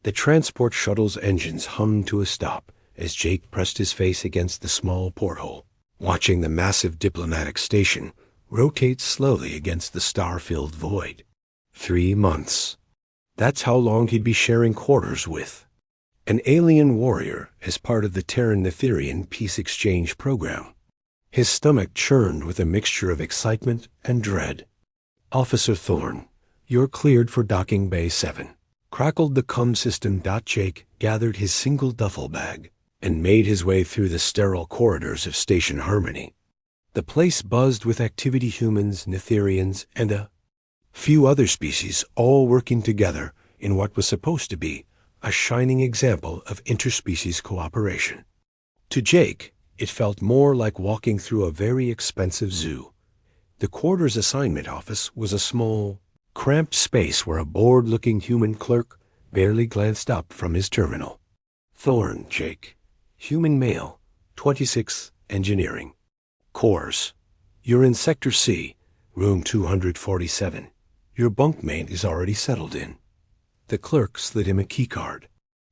The transport shuttle's engines hummed to a stop as Jake pressed his face against the small porthole, watching the massive diplomatic station rotate slowly against the star-filled void. 3 months. That's how long he'd be sharing quarters with an alien warrior as part of the Terran-Netheran peace exchange program. His stomach churned with a mixture of excitement and dread. "Officer Thorne, you're cleared for docking bay 7. Crackled the comm system. Jake gathered his single duffel bag and made his way through the sterile corridors of Station Harmony. The place buzzed with activity, humans, Netherians, and a few other species all working together in what was supposed to be a shining example of interspecies cooperation. To Jake, it felt more like walking through a very expensive zoo. The quarters assignment office was a small, cramped space where a bored-looking human clerk barely glanced up from his terminal. "Thorne, Jake. Human male, 26, engineering. Cores. You're in Sector C, room 247. Your bunkmate is already settled in." The clerk slid him a keycard.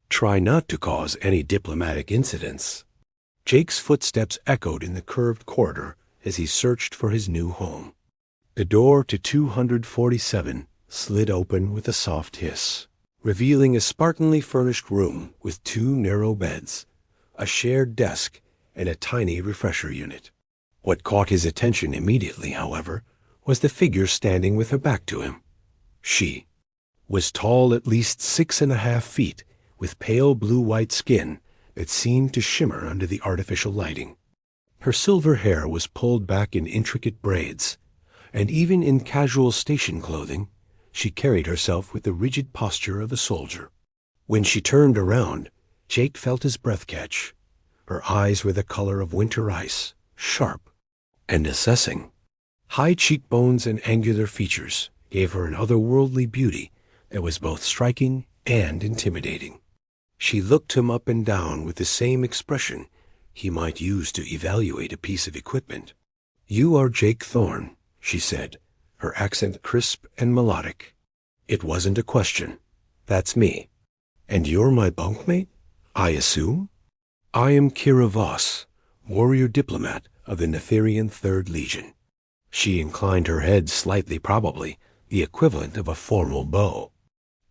"Try not to cause any diplomatic incidents." Jake's footsteps echoed in the curved corridor as he searched for his new home. The door to 247 slid open with a soft hiss, revealing a spartanly furnished room with 2 narrow beds, a shared desk, and a tiny refresher unit. What caught his attention immediately, however, was the figure standing with her back to him. She was tall, at least 6.5 feet, with pale blue-white skin that seemed to shimmer under the artificial lighting. Her silver hair was pulled back in intricate braids, and even in casual station clothing, she carried herself with the rigid posture of a soldier. When she turned around, Jake felt his breath catch. Her eyes were the color of winter ice, sharp and assessing. High cheekbones and angular features gave her an otherworldly beauty that was both striking and intimidating. She looked him up and down with the same expression he might use to evaluate a piece of equipment. "You are Jake Thorne," she said, her accent crisp and melodic. It wasn't a question. "That's me." "And you're my bunkmate, I assume?" "I am Kira Voss, warrior diplomat of the Netheran 3rd Legion." She inclined her head slightly, probably the equivalent of a formal bow.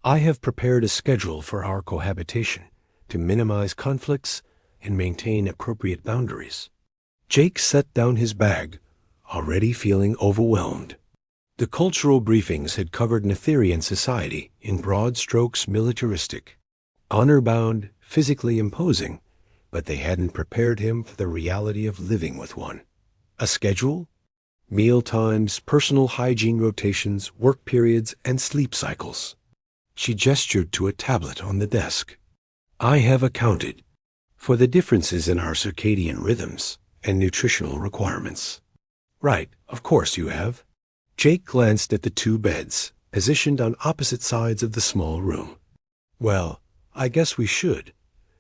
"I have prepared a schedule for our cohabitation to minimize conflicts and maintain appropriate boundaries." Jake set down his bag, already feeling overwhelmed. The cultural briefings had covered Netherian society in broad strokes, militaristic, honor-bound, physically imposing, but they hadn't prepared him for the reality of living with one. A schedule? Meal times, personal hygiene rotations, work periods, and sleep cycles. She gestured to a tablet on the desk. "I have accounted for the differences in our circadian rhythms and nutritional requirements." "Right, of course you have." Jake glanced at the 2 beds, positioned on opposite sides of the small room. "Well, I guess we should.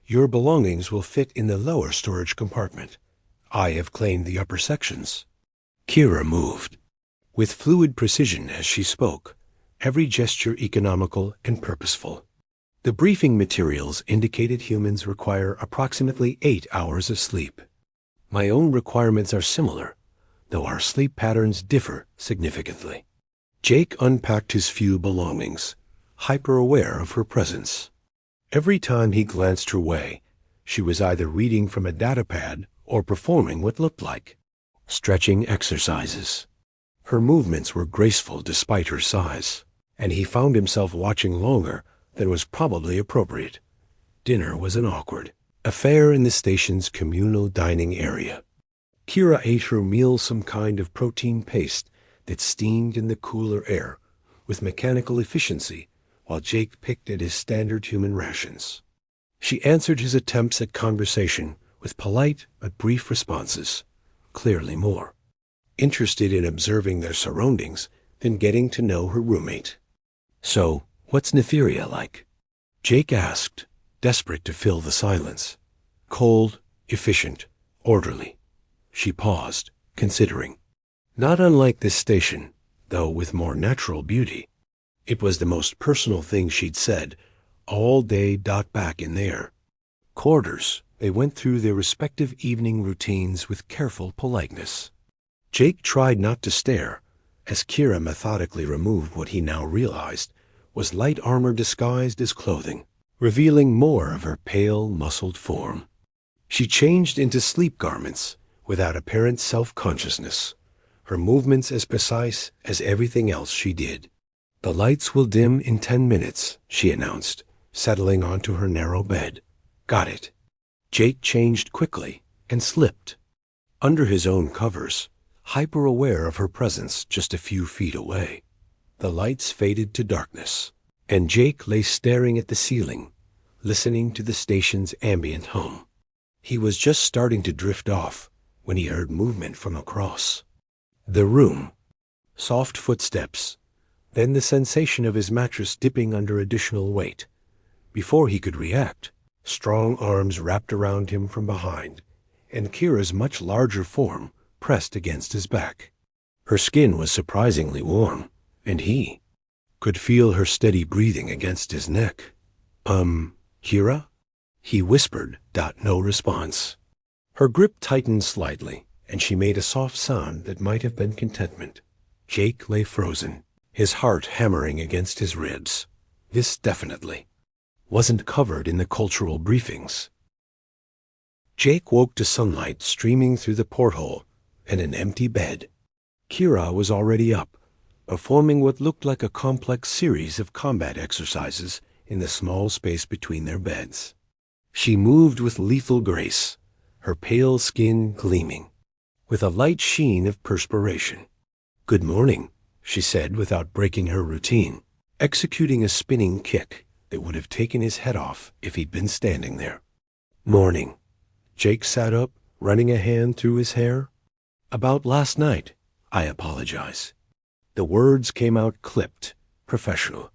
Your belongings will fit in the lower storage compartment. I have claimed the upper sections." Kira moved, with fluid precision as she spoke, every gesture economical and purposeful. The briefing materials indicated humans require approximately 8 hours of sleep. My own requirements are similar, though our sleep patterns differ significantly. Jake unpacked his few belongings, hyper-aware of her presence. Every time he glanced her way, she was either reading from a datapad or performing what looked like stretching exercises. Her movements were graceful despite her size, and he found himself watching longer than was probably appropriate. Dinner was an awkward affair in the station's communal dining area. Kira ate her meal, some kind of protein paste that steamed in the cooler air with mechanical efficiency, while Jake picked at his standard human rations. She answered his attempts at conversation with polite but brief responses, clearly more interested in observing their surroundings than getting to know her roommate. "So, what's Netheria like?" Jake asked, desperate to fill the silence. "Cold, efficient, orderly." She paused, considering. Not unlike this station, though with more natural beauty. It was the most personal thing she'd said, all day. Back in their quarters, they went through their respective evening routines with careful politeness. Jake tried not to stare, as Kira methodically removed what he now realized was light armor disguised as clothing, revealing more of her pale, muscled form. She changed into sleep garments without apparent self-consciousness, her movements as precise as everything else she did. "The lights will dim in 10 minutes, she announced, settling onto her narrow bed. "Got it." Jake changed quickly and slipped. Under his own covers, hyper-aware of her presence just a few feet away, the lights faded to darkness, and Jake lay staring at the ceiling, listening to the station's ambient hum. He was just starting to drift off when he heard movement from across the room. Soft footsteps, then the sensation of his mattress dipping under additional weight. Before he could react, strong arms wrapped around him from behind, and Kira's much larger form pressed against his back. Her skin was surprisingly warm, and he could feel her steady breathing against his neck. Kira?" he whispered. No response. Her grip tightened slightly, and she made a soft sound that might have been contentment. Jake lay frozen, his heart hammering against his ribs. This definitely wasn't covered in the cultural briefings. Jake woke to sunlight streaming through the porthole and an empty bed. Kira was already up, performing what looked like a complex series of combat exercises in the small space between their beds. She moved with lethal grace, her pale skin gleaming with a light sheen of perspiration. "Good morning," she said without breaking her routine, executing a spinning kick that would have taken his head off if he'd been standing there. "Morning." Jake sat up, running a hand through his hair. "About last night, I apologize." The words came out clipped, professional.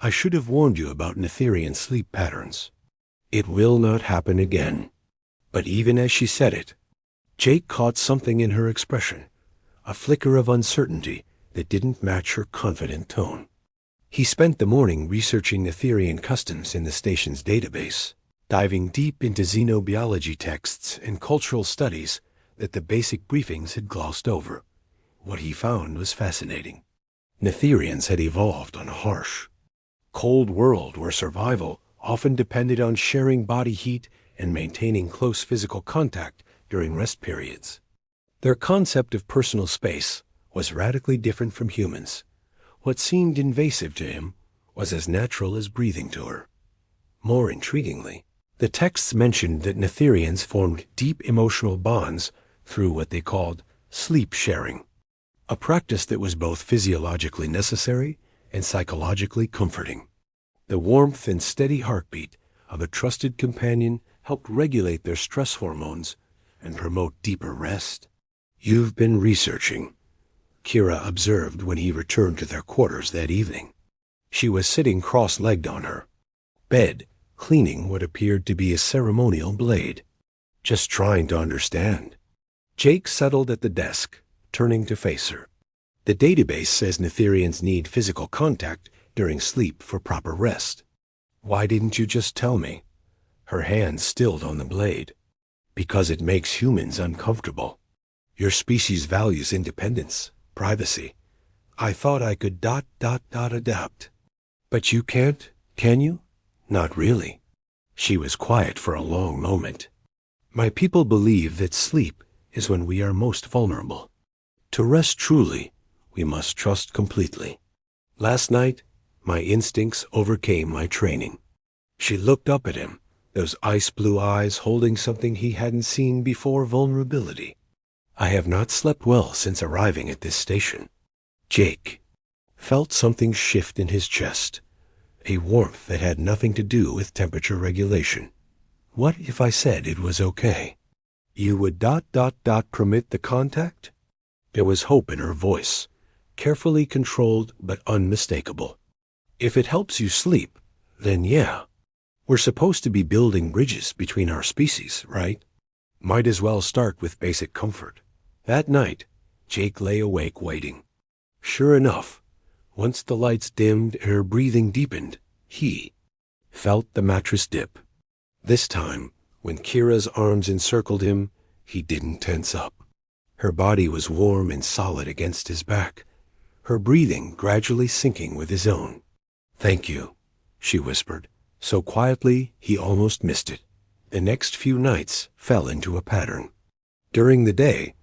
"I should have warned you about Netheran sleep patterns. It will not happen again." But even as she said it, Jake caught something in her expression, a flicker of uncertainty that didn't match her confident tone. He spent the morning researching Netheran customs in the station's database, diving deep into xenobiology texts and cultural studies that the basic briefings had glossed over. What he found was fascinating. Netherans had evolved on a harsh, cold world where survival often depended on sharing body heat and maintaining close physical contact during rest periods. Their concept of personal space was radically different from humans. What seemed invasive to him was as natural as breathing to her. More intriguingly, the texts mentioned that Netherans formed deep emotional bonds through what they called sleep sharing, a practice that was both physiologically necessary and psychologically comforting. The warmth and steady heartbeat of a trusted companion helped regulate their stress hormones and promote deeper rest. "You've been researching," Kira observed when he returned to their quarters that evening. She was sitting cross-legged on her bed, cleaning what appeared to be a ceremonial blade. "Just trying to understand." Jake settled at the desk, turning to face her. "The database says Netherans need physical contact during sleep for proper rest. Why didn't you just tell me?" Her hand stilled on the blade. "Because it makes humans uncomfortable. Your species values independence, privacy. I thought I could adapt. But you can't, can you?" "Not really." She was quiet for a long moment. "My people believe that sleep is when we are most vulnerable. To rest truly, we must trust completely. Last night, my instincts overcame my training." She looked up at him, those ice-blue eyes holding something he hadn't seen before: vulnerability. "I have not slept well since arriving at this station." Jake felt something shift in his chest, a warmth that had nothing to do with temperature regulation. "What if I said it was okay? You would permit the contact?" There was hope in her voice, carefully controlled but unmistakable. "If it helps you sleep, then yeah. We're supposed to be building bridges between our species, right? Might as well start with basic comfort." That night, Jake lay awake waiting. Sure enough, once the lights dimmed and her breathing deepened, he felt the mattress dip. This time, when Kira's arms encircled him, he didn't tense up. Her body was warm and solid against his back, her breathing gradually sinking with his own. "Thank you," she whispered, so quietly he almost missed it. The next few nights fell into a pattern. During the day,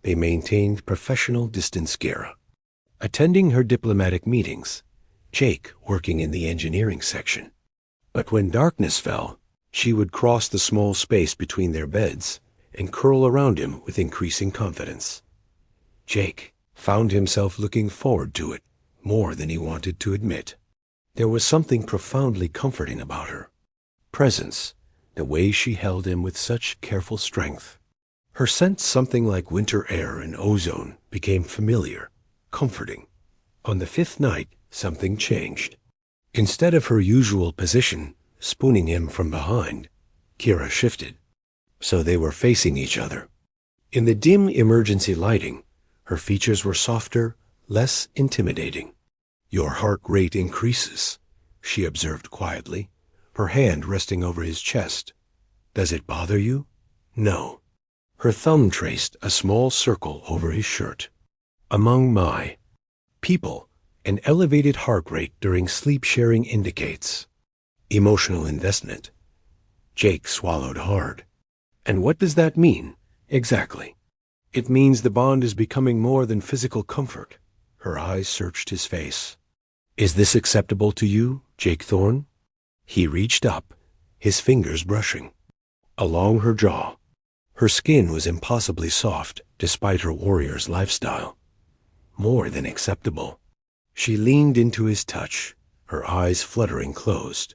they maintained professional distance. Kira attending her diplomatic meetings, Jake working in the engineering section. But when darkness fell, she would cross the small space between their beds and curl around him with increasing confidence. Jake found himself looking forward to it more than he wanted to admit. There was something profoundly comforting about her presence, the way she held him with such careful strength. Her scent, something like winter air and ozone, became familiar, comforting. On the fifth night, something changed. Instead of her usual position, spooning him from behind, Kira shifted. So they were facing each other. In the dim emergency lighting, her features were softer, less intimidating. "Your heart rate increases," she observed quietly, her hand resting over his chest. "Does it bother you?" "No." Her thumb traced a small circle over his shirt. "Among my people, an elevated heart rate during sleep sharing indicates emotional investment." Jake swallowed hard. "And what does that mean, exactly?" "It means the bond is becoming more than physical comfort." Her eyes searched his face. "Is this acceptable to you, Jake Thorne?" He reached up, his fingers brushing along her jaw. Her skin was impossibly soft, despite her warrior's lifestyle. More than acceptable. She leaned into his touch, her eyes fluttering closed.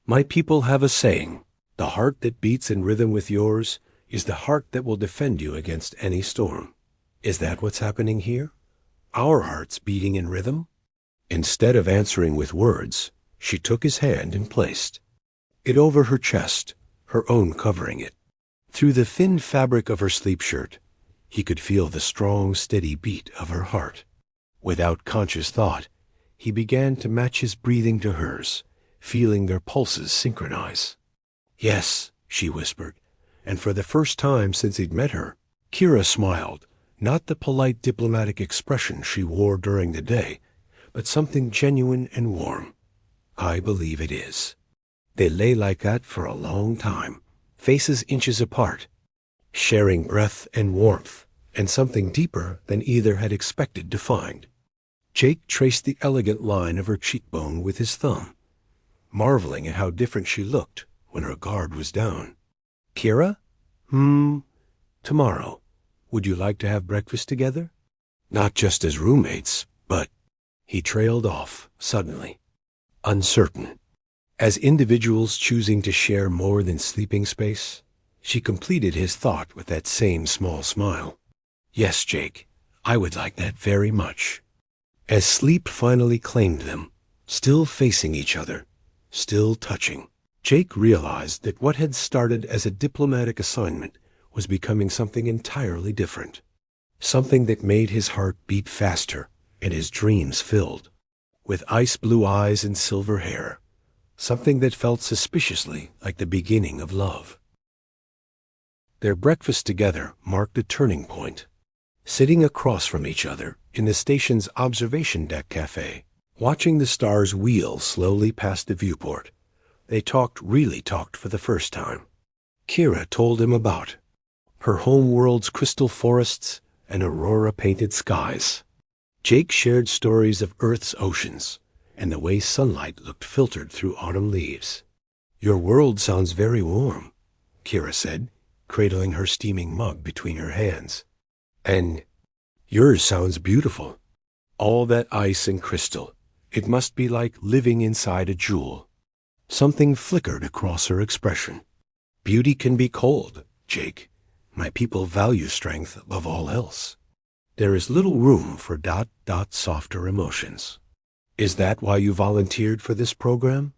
"My people have a saying, the heart that beats in rhythm with yours is the heart that will defend you against any storm. Is that what's happening here? Our hearts beating in rhythm?" Instead of answering with words, she took his hand and placed it over her chest, her own covering it. Through the thin fabric of her sleep shirt, he could feel the strong, steady beat of her heart. Without conscious thought, he began to match his breathing to hers, feeling their pulses synchronize. "Yes," she whispered, and for the first time since he'd met her, Kira smiled, not the polite diplomatic expression she wore during the day, but something genuine and warm. "I believe it is." They lay like that for a long time, faces inches apart, sharing breath and warmth, and something deeper than either had expected to find. Jake traced the elegant line of her cheekbone with his thumb, marveling at how different she looked when her guard was down. "Kira? Tomorrow. Would you like to have breakfast together? Not just as roommates, but—" He trailed off, suddenly, uncertain. As individuals choosing to share more than sleeping space, she completed his thought with that same small smile. "Yes, Jake, I would like that very much." As sleep finally claimed them, still facing each other, still touching, Jake realized that what had started as a diplomatic assignment was becoming something entirely different. Something that made his heart beat faster and his dreams filled. With ice blue eyes and silver hair, something that felt suspiciously like the beginning of love. Their breakfast together marked a turning point. Sitting across from each other in the station's observation deck cafe, watching the stars wheel slowly past the viewport, they really talked for the first time. Kira told him about her home world's crystal forests and aurora-painted skies. Jake shared stories of Earth's oceans and the way sunlight looked filtered through autumn leaves. "Your world sounds very warm," Kira said, cradling her steaming mug between her hands. "And yours sounds beautiful. All that ice and crystal. It must be like living inside a jewel." Something flickered across her expression. "Beauty can be cold, Jake. My people value strength above all else. There is little room for softer emotions." "Is that why you volunteered for this program?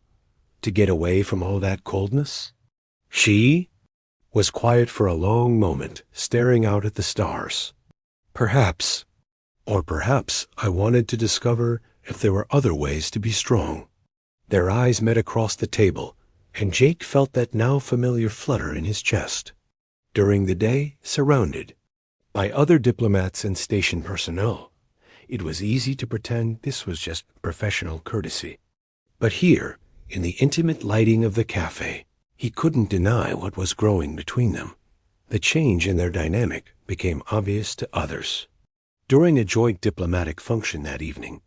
To get away from all that coldness?" She was quiet for a long moment, staring out at the stars. "Perhaps. Or perhaps I wanted to discover if there were other ways to be strong." Their eyes met across the table, and Jake felt that now familiar flutter in his chest. During the day, surrounded by other diplomats and station personnel, it was easy to pretend this was just professional courtesy. But here, in the intimate lighting of the cafe, he couldn't deny what was growing between them. The change in their dynamic became obvious to others. During a joint diplomatic function that evening,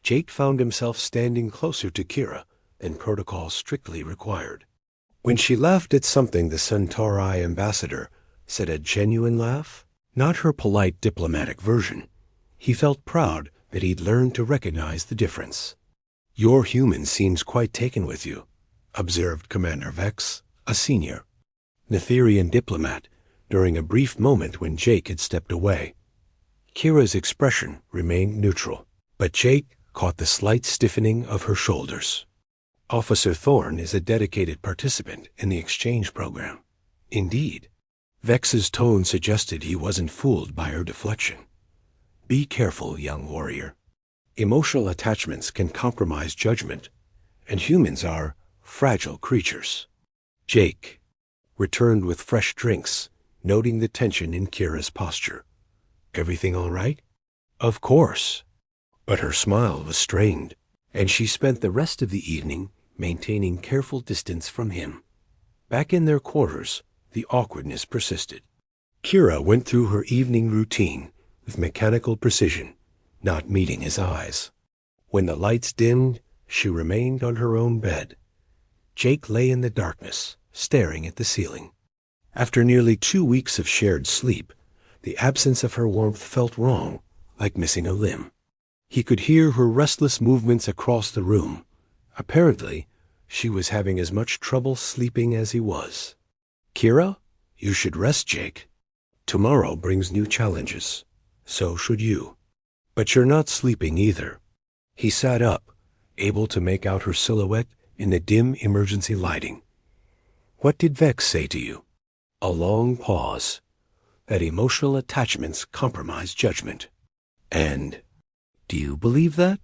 Jake found himself standing closer to Kira than protocol strictly required. When she laughed at something the Centauri ambassador said, a genuine laugh, not her polite diplomatic version, he felt proud that he'd learned to recognize the difference. "Your human seems quite taken with you," observed Commander Vex, a senior Netheran diplomat, during a brief moment when Jake had stepped away. Kira's expression remained neutral, but Jake caught the slight stiffening of her shoulders. "Officer Thorne is a dedicated participant in the exchange program." "Indeed." Vex's tone suggested he wasn't fooled by her deflection. "Be careful, young warrior. Emotional attachments can compromise judgment, and humans are fragile creatures." Jake returned with fresh drinks, noting the tension in Kira's posture. "Everything all right?" "Of course." But her smile was strained, and she spent the rest of the evening maintaining careful distance from him. Back in their quarters, the awkwardness persisted. Kira went through her evening routine with mechanical precision, not meeting his eyes. When the lights dimmed, she remained on her own bed. Jake lay in the darkness, staring at the ceiling. After nearly 2 weeks of shared sleep, the absence of her warmth felt wrong, like missing a limb. He could hear her restless movements across the room. Apparently, she was having as much trouble sleeping as he was. "Kira, you should rest, Jake. Tomorrow brings new challenges. So should you. But you're not sleeping either." He sat up, able to make out her silhouette in the dim emergency lighting. "What did Vex say to you?" A long pause. "That emotional attachments compromise judgment." "And do you believe that?"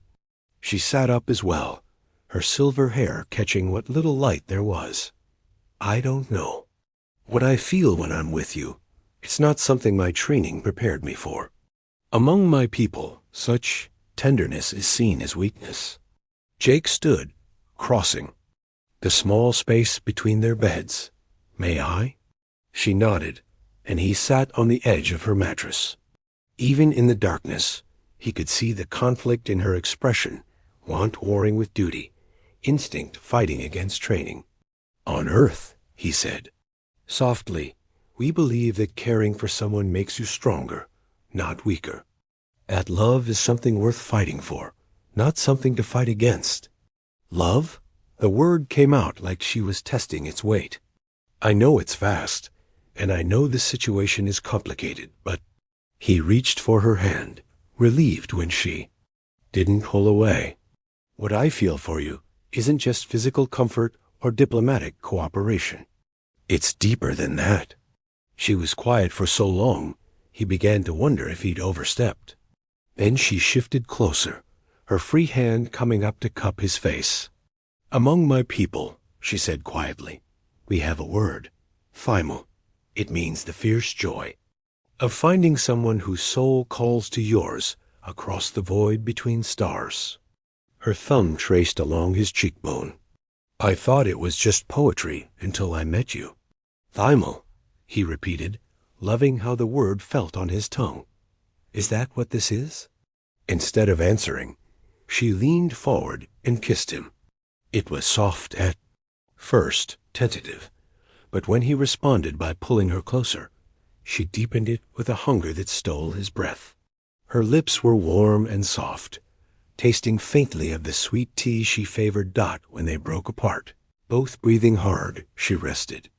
She sat up as well, her silver hair catching what little light there was. "I don't know. What I feel when I'm with you, it's not something my training prepared me for. Among my people, such tenderness is seen as weakness." Jake stood, crossing the small space between their beds. "May I?" She nodded, and he sat on the edge of her mattress. Even in the darkness, he could see the conflict in her expression, want warring with duty, instinct fighting against training. "On Earth," he said softly, "we believe that caring for someone makes you stronger, not weaker. That love is something worth fighting for, not something to fight against." "Love?" The word came out like she was testing its weight. "I know it's vast, and I know this situation is complicated, but—" He reached for her hand, relieved when she didn't pull away. "What I feel for you isn't just physical comfort or diplomatic cooperation. It's deeper than that." She was quiet for so long, he began to wonder if he'd overstepped. Then she shifted closer, her free hand coming up to cup his face. "Among my people," she said quietly, "we have a word, Thymal. It means the fierce joy of finding someone whose soul calls to yours across the void between stars." Her thumb traced along his cheekbone. "I thought it was just poetry until I met you." "Thymal," he repeated, loving how the word felt on his tongue. "Is that what this is?" Instead of answering, she leaned forward and kissed him. It was soft at first, tentative, but when he responded by pulling her closer, she deepened it with a hunger that stole his breath. Her lips were warm and soft, tasting faintly of the sweet tea she favored Dot when they broke apart. Both breathing hard, she rested,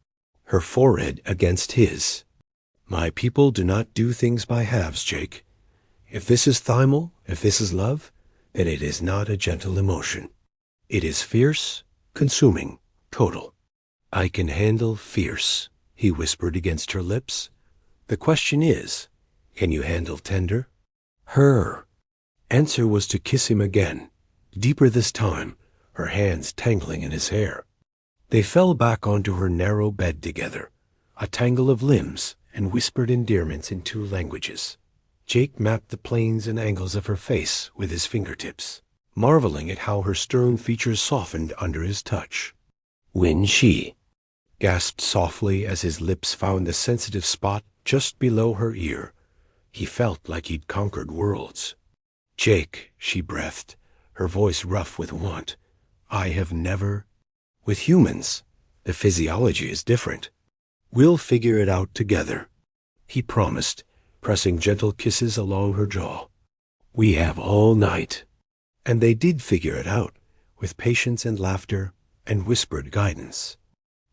her forehead against his. "My people do not do things by halves, Jake. If this is Thymal, if this is love, then it is not a gentle emotion. It is fierce, consuming, total." "I can handle fierce," he whispered against her lips. "The question is, can you handle tender?" Her answer was to kiss him again, deeper this time, her hands tangling in his hair. They fell back onto her narrow bed together, a tangle of limbs and whispered endearments in 2 languages. Jake mapped the planes and angles of her face with his fingertips, marveling at how her stern features softened under his touch. "When she," gasped softly as his lips found the sensitive spot just below her ear. He felt like he'd conquered worlds. "Jake," she breathed, her voice rough with want, "I have never—" "With humans, the physiology is different. We'll figure it out together," he promised, pressing gentle kisses along her jaw. "We have all night." And they did figure it out, with patience and laughter and whispered guidance.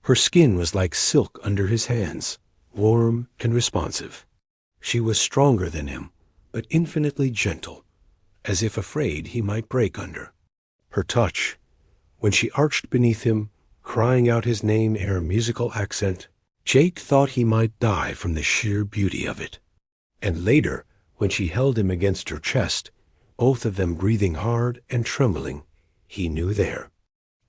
Her skin was like silk under his hands, warm and responsive. She was stronger than him, but infinitely gentle, as if afraid he might break under. Her touch, when she arched beneath him, crying out his name in her musical accent, Jake thought he might die from the sheer beauty of it. And later, when she held him against her chest, both of them breathing hard and trembling, he knew there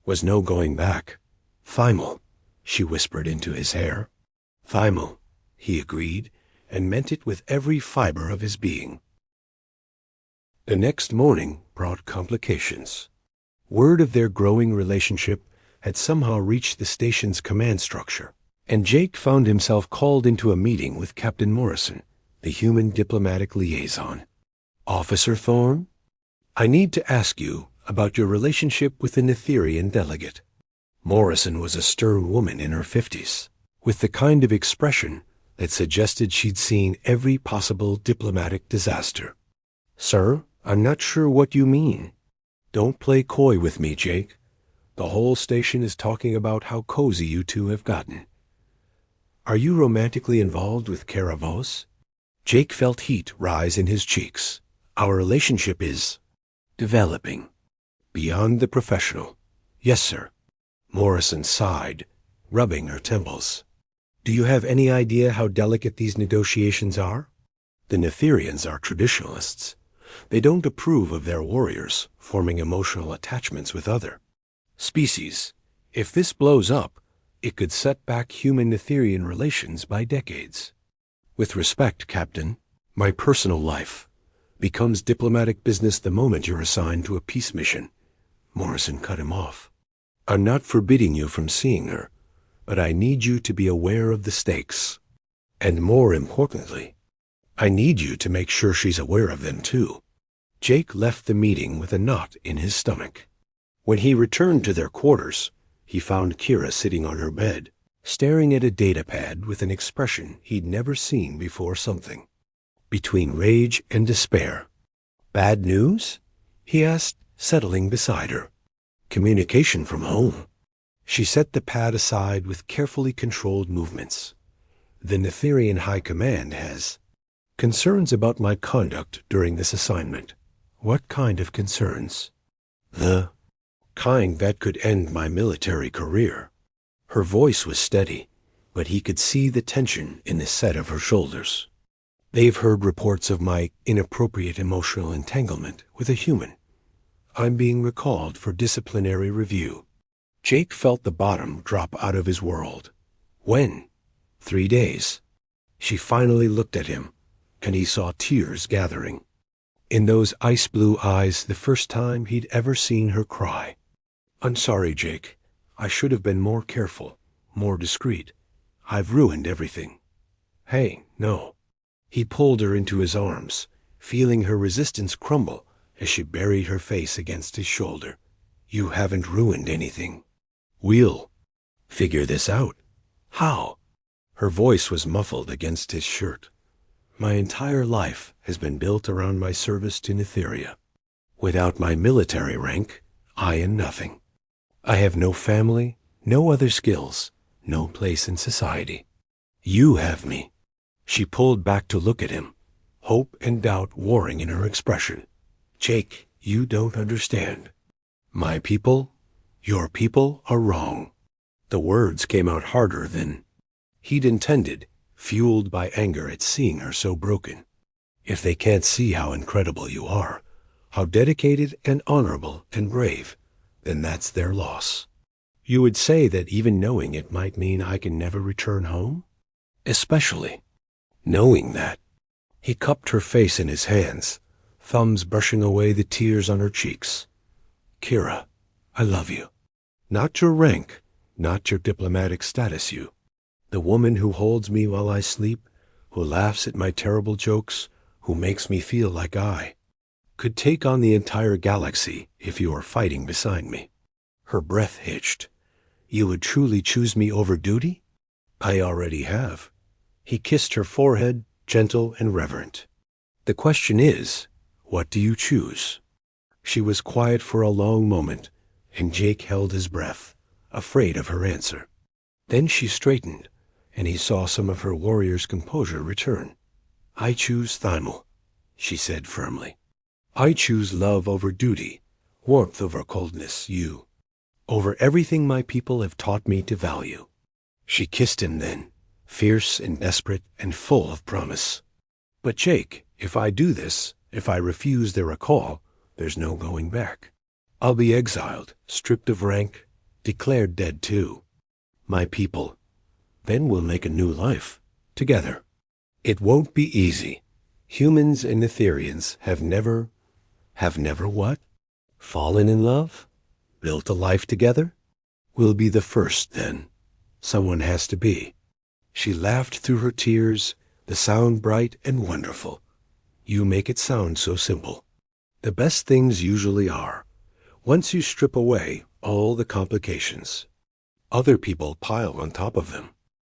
was no going back. "Thymel," she whispered into his hair. "Thymel," he agreed, and meant it with every fiber of his being. The next morning brought complications. Word of their growing relationship had somehow reached the station's command structure, and Jake found himself called into a meeting with Captain Morrison, the human diplomatic liaison. "Officer Thorne, I need to ask you about your relationship with the Netherian delegate." Morrison was a stern woman in her 50s, with the kind of expression that suggested she'd seen every possible diplomatic disaster. "Sir, I'm not sure what you mean." "Don't play coy with me, Jake. The whole station is talking about how cozy you 2 have gotten. Are you romantically involved with Caravos?" Jake felt heat rise in his cheeks. "Our relationship is developing beyond the professional." "Yes, sir." Morrison sighed, rubbing her temples. "Do you have any idea how delicate these negotiations are? The Netherians are traditionalists. They don't approve of their warriors forming emotional attachments with other species. If this blows up, it could set back human-Netherian relations by decades. With respect, Captain, my personal life becomes diplomatic business the moment you're assigned to a peace mission." Morrison cut him off. "I'm not forbidding you from seeing her, but I need you to be aware of the stakes. And more importantly, I need you to make sure she's aware of them too." Jake left the meeting with a knot in his stomach. When he returned to their quarters, he found Kira sitting on her bed, staring at a datapad with an expression he'd never seen before. Something between rage and despair. "Bad news?" he asked, settling beside her. "Communication from home." She set the pad aside with carefully controlled movements. "The Netherian High Command has concerns about my conduct during this assignment." "What kind of concerns?" "The kind that could end my military career." Her voice was steady, but he could see the tension in the set of her shoulders. "They've heard reports of my inappropriate emotional entanglement with a human. I'm being recalled for disciplinary review." Jake felt the bottom drop out of his world. "When?" 3 days. She finally looked at him, and he saw tears gathering in those ice-blue eyes, the first time he'd ever seen her cry. "I'm sorry, Jake. I should have been more careful, more discreet. I've ruined everything." "Hey, no." He pulled her into his arms, feeling her resistance crumble as she buried her face against his shoulder. "You haven't ruined anything. We'll figure this out." "How?" Her voice was muffled against his shirt. "My entire life has been built around my service to Netheria. Without my military rank, I am nothing. I have no family, no other skills, no place in society. You have me." She pulled back to look at him, hope and doubt warring in her expression. "Jake, you don't understand. My people, your people, are wrong." The words came out harder than he'd intended, fueled by anger at seeing her so broken. "If they can't see how incredible you are, how dedicated and honorable and brave, then that's their loss. You would say that even knowing it might mean I can never return home? Especially knowing that. He cupped her face in his hands, thumbs brushing away the tears on her cheeks. Kira, I love you. Not your rank, not your diplomatic status, you. The woman who holds me while I sleep, who laughs at my terrible jokes, who makes me feel like I could take on the entire galaxy if you were fighting beside me. Her breath hitched. You would truly choose me over duty? I already have. He kissed her forehead, gentle and reverent. The question is, what do you choose? She was quiet for a long moment, and Jake held his breath, afraid of her answer. Then she straightened, and he saw some of her warrior's composure return. I choose Thymel, she said firmly. I choose love over duty, warmth over coldness, you, over everything my people have taught me to value. She kissed him then, fierce and desperate and full of promise. But Jake, if I do this, if I refuse their recall, there's no going back. I'll be exiled, stripped of rank, declared dead too. My people. Then we'll make a new life, together. It won't be easy. Humans and Netherians have never what? Fallen in love? Built a life together? We'll be the first, then. Someone has to be. She laughed through her tears, the sound bright and wonderful. You make it sound so simple. The best things usually are. Once you strip away all the complications, other people pile on top of them.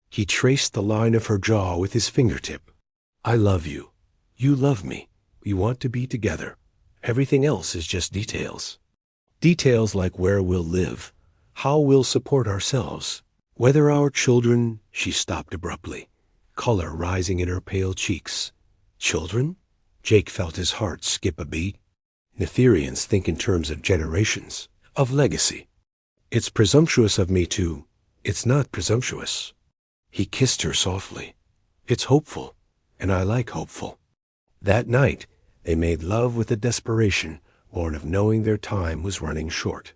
He traced the line of her jaw with his fingertip. I love you. You love me. We want to be together. Everything else is just details. Details like where we'll live, how we'll support ourselves, whether our children— She stopped abruptly, color rising in her pale cheeks. Children? Jake felt his heart skip a beat. Netherians think in terms of generations, of legacy. It's presumptuous of me to— It's not presumptuous. He kissed her softly. It's hopeful, and I like hopeful. That night, they made love with a desperation born of knowing their time was running short.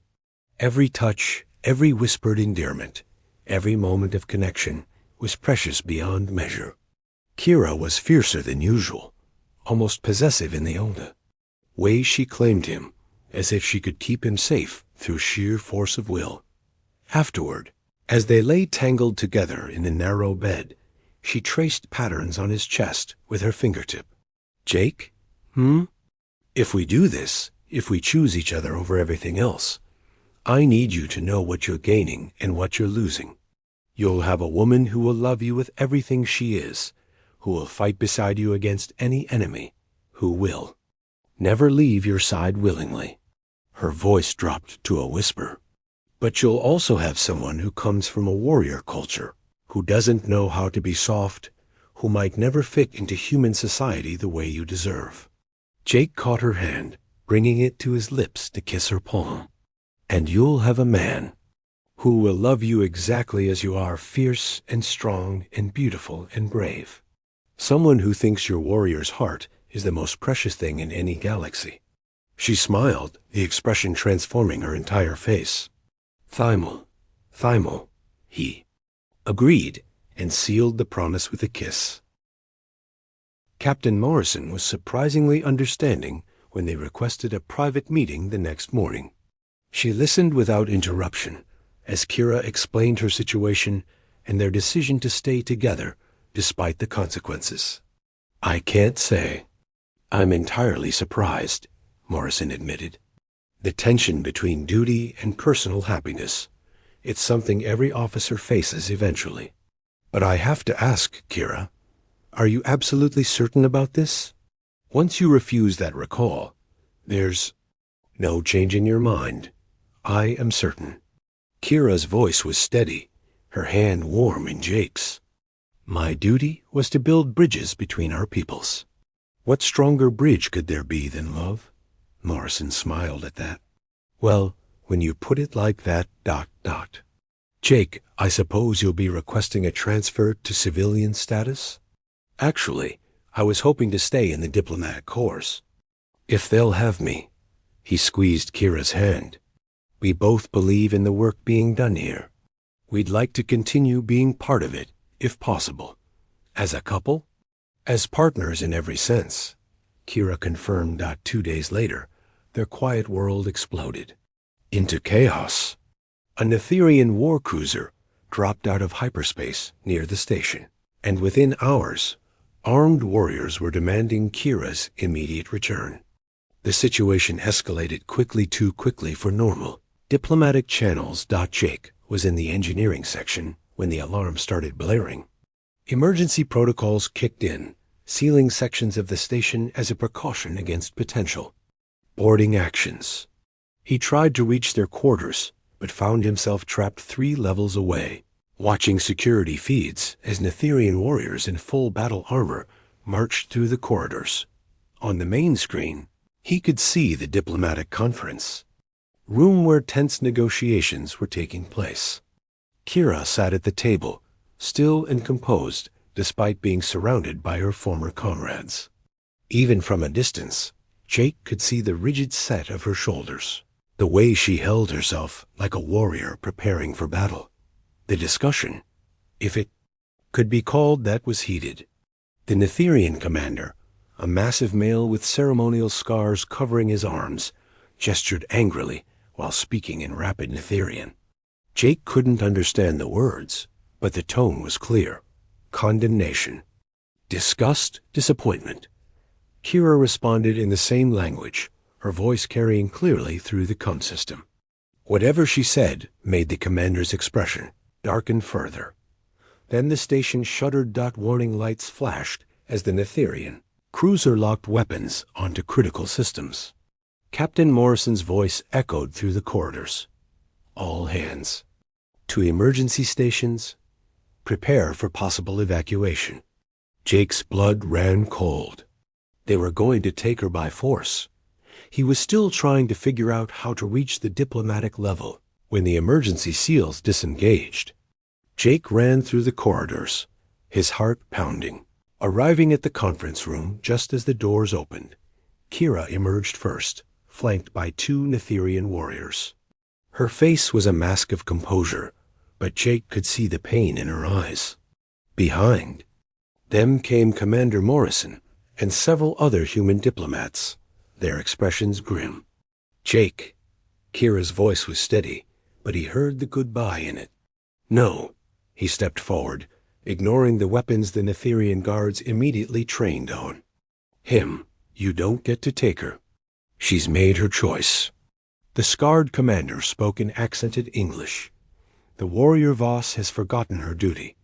Every touch, every whispered endearment, every moment of connection was precious beyond measure. Kira was fiercer than usual, almost possessive in the older way she claimed him, as if she could keep him safe through sheer force of will. Afterward, as they lay tangled together in the narrow bed, she traced patterns on his chest with her fingertip. Jake? If we do this, if we choose each other over everything else, I need you to know what you're gaining and what you're losing. You'll have a woman who will love you with everything she is, who will fight beside you against any enemy, who will never leave your side willingly. Her voice dropped to a whisper. But you'll also have someone who comes from a warrior culture, who doesn't know how to be soft, who might never fit into human society the way you deserve. Jake caught her hand, bringing it to his lips to kiss her palm. And you'll have a man who will love you exactly as you are, fierce and strong and beautiful and brave. Someone who thinks your warrior's heart is the most precious thing in any galaxy. She smiled, the expression transforming her entire face. Thymel, he agreed and sealed the promise with a kiss. Captain Morrison was surprisingly understanding when they requested a private meeting the next morning. She listened without interruption as Kira explained her situation and their decision to stay together despite the consequences. I can't say I'm entirely surprised, Morrison admitted. The tension between duty and personal happiness. It's something every officer faces eventually. But I have to ask, Kira, are you absolutely certain about this? Once you refuse that recall, there's no changing your mind. I am certain. Kira's voice was steady, her hand warm in Jake's. My duty was to build bridges between our peoples. What stronger bridge could there be than love? Morrison smiled at that. Well, when you put it like that, ... Jake, I suppose you'll be requesting a transfer to civilian status? Actually, I was hoping to stay in the diplomatic corps. If they'll have me. He squeezed Kira's hand. We both believe in the work being done here. We'd like to continue being part of it, if possible. As a couple? As partners in every sense, Kira confirmed that 2 days later, their quiet world exploded into chaos. A Netheran war cruiser dropped out of hyperspace near the station, and within hours, armed warriors were demanding Kira's immediate return. The situation escalated too quickly for normal. Diplomatic channels. Jake was in the engineering section when the alarm started blaring. Emergency protocols kicked in, sealing sections of the station as a precaution against potential boarding actions. He tried to reach their quarters, but found himself trapped 3 levels away, watching security feeds as Netheran warriors in full battle armor marched through the corridors. On the main screen, he could see the diplomatic conference room where tense negotiations were taking place. Kira sat at the table, still and composed, despite being surrounded by her former comrades. Even from a distance, Jake could see the rigid set of her shoulders, the way she held herself like a warrior preparing for battle. The discussion, if it could be called that, was heated. The Netheran commander, a massive male with ceremonial scars covering his arms, gestured angrily while speaking in rapid Netheran. Jake couldn't understand the words, but the tone was clear. Condemnation, disgust, disappointment. Kira responded in the same language, her voice carrying clearly through the com system. Whatever she said made the commander's expression darken further. Then the station shuddered. Warning lights flashed as the Netheran cruiser locked weapons onto critical systems. Captain Morrison's voice echoed through the corridors. All hands to emergency stations. Prepare for possible evacuation. Jake's blood ran cold. They were going to take her by force. He was still trying to figure out how to reach the diplomatic level when the emergency seals disengaged. Jake ran through the corridors, his heart pounding. Arriving at the conference room just as the doors opened, Kira emerged first, flanked by 2 Netheran warriors. Her face was a mask of composure, but Jake could see the pain in her eyes. Behind them came Commander Morrison and several other human diplomats, their expressions grim. Jake. Kira's voice was steady, but he heard the goodbye in it. No. He stepped forward, ignoring the weapons the Netheran guards immediately trained on. Him. You don't get to take her. She's made her choice. The scarred commander spoke in accented English. The warrior Voss has forgotten her duty.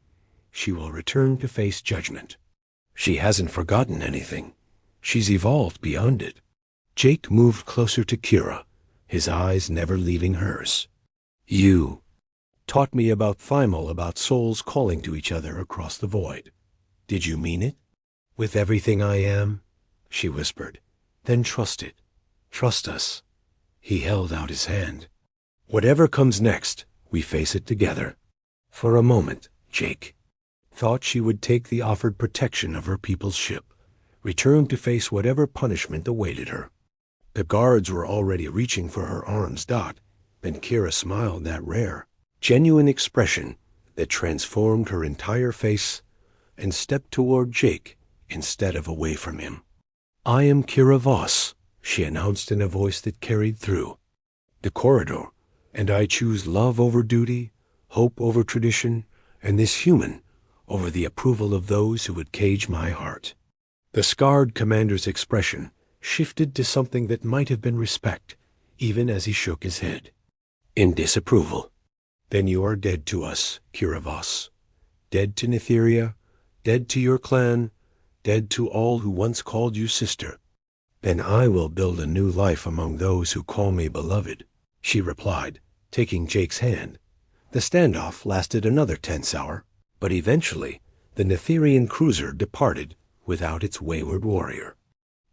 She will return to face judgment. She hasn't forgotten anything. She's evolved beyond it. Jake moved closer to Kira, his eyes never leaving hers. You taught me about Thymal, about souls calling to each other across the void. Did you mean it? With everything I am? She whispered. Then trust it. Trust us. He held out his hand. Whatever comes next, we face it together. For a moment, Jake thought she would take the offered protection of her people's ship, return to face whatever punishment awaited her. The guards were already reaching for her arms. Then Kira smiled, that rare, genuine expression that transformed her entire face, and stepped toward Jake instead of away from him. I am Kira Voss, she announced in a voice that carried through the corridor, and I choose love over duty, hope over tradition, and this human over the approval of those who would cage my heart. The scarred commander's expression shifted to something that might have been respect, even as he shook his head. In disapproval. Then you are dead to us, Kira Voss. Dead to Netheria, dead to your clan, dead to all who once called you sister. Then I will build a new life among those who call me beloved, she replied, taking Jake's hand. The standoff lasted another tense hour, but eventually the Netheran cruiser departed without its wayward warrior.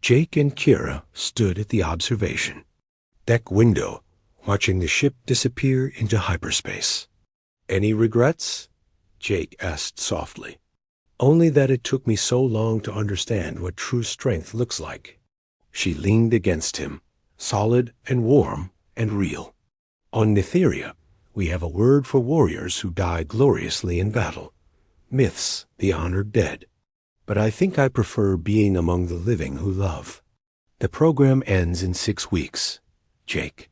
Jake and Kira stood at the observation deck window, watching the ship disappear into hyperspace. Any regrets? Jake asked softly. Only that it took me so long to understand what true strength looks like. She leaned against him, solid and warm and real. On Netheria, we have a word for warriors who died gloriously in battle. Myths, the honored dead. But I think I prefer being among the living who love. The program ends in 6 weeks. Jake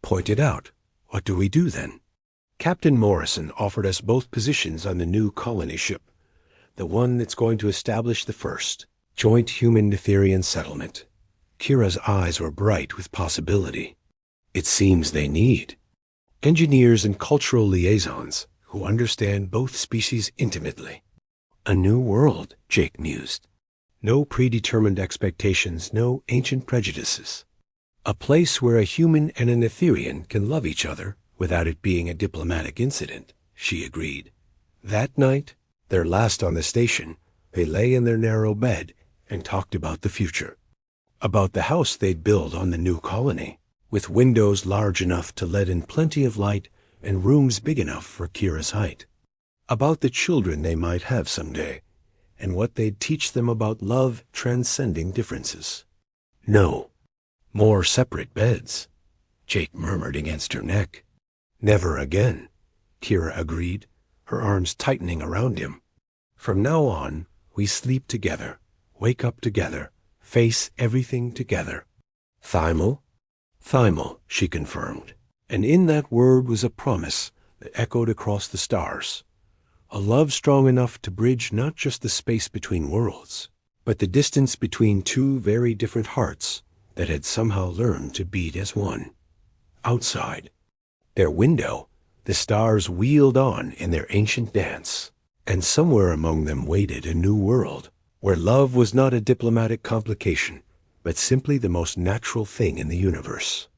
pointed out. What do we do then? Captain Morrison offered us both positions on the new colony ship, the one that's going to establish the first joint human Netherian settlement. Kira's eyes were bright with possibility. It seems they need engineers and cultural liaisons who understand both species intimately. A new world, Jake mused. No predetermined expectations, no ancient prejudices. A place where a human and a Netherian can love each other without it being a diplomatic incident, she agreed. That night, their last on the station, they lay in their narrow bed and talked about the future. About the house they'd build on the new colony, with windows large enough to let in plenty of light and rooms big enough for Kira's height. About the children they might have someday, and what they'd teach them about love transcending differences. No, more separate beds, Jake murmured against her neck. Never again, Kira agreed, her arms tightening around him. From now on, we sleep together, wake up together, face everything together. Thymal? Thymal, she confirmed, and in that word was a promise that echoed across the stars. A love strong enough to bridge not just the space between worlds, but the distance between two very different hearts that had somehow learned to beat as one. Outside their window, the stars wheeled on in their ancient dance, and somewhere among them waited a new world, where love was not a diplomatic complication, but simply the most natural thing in the universe.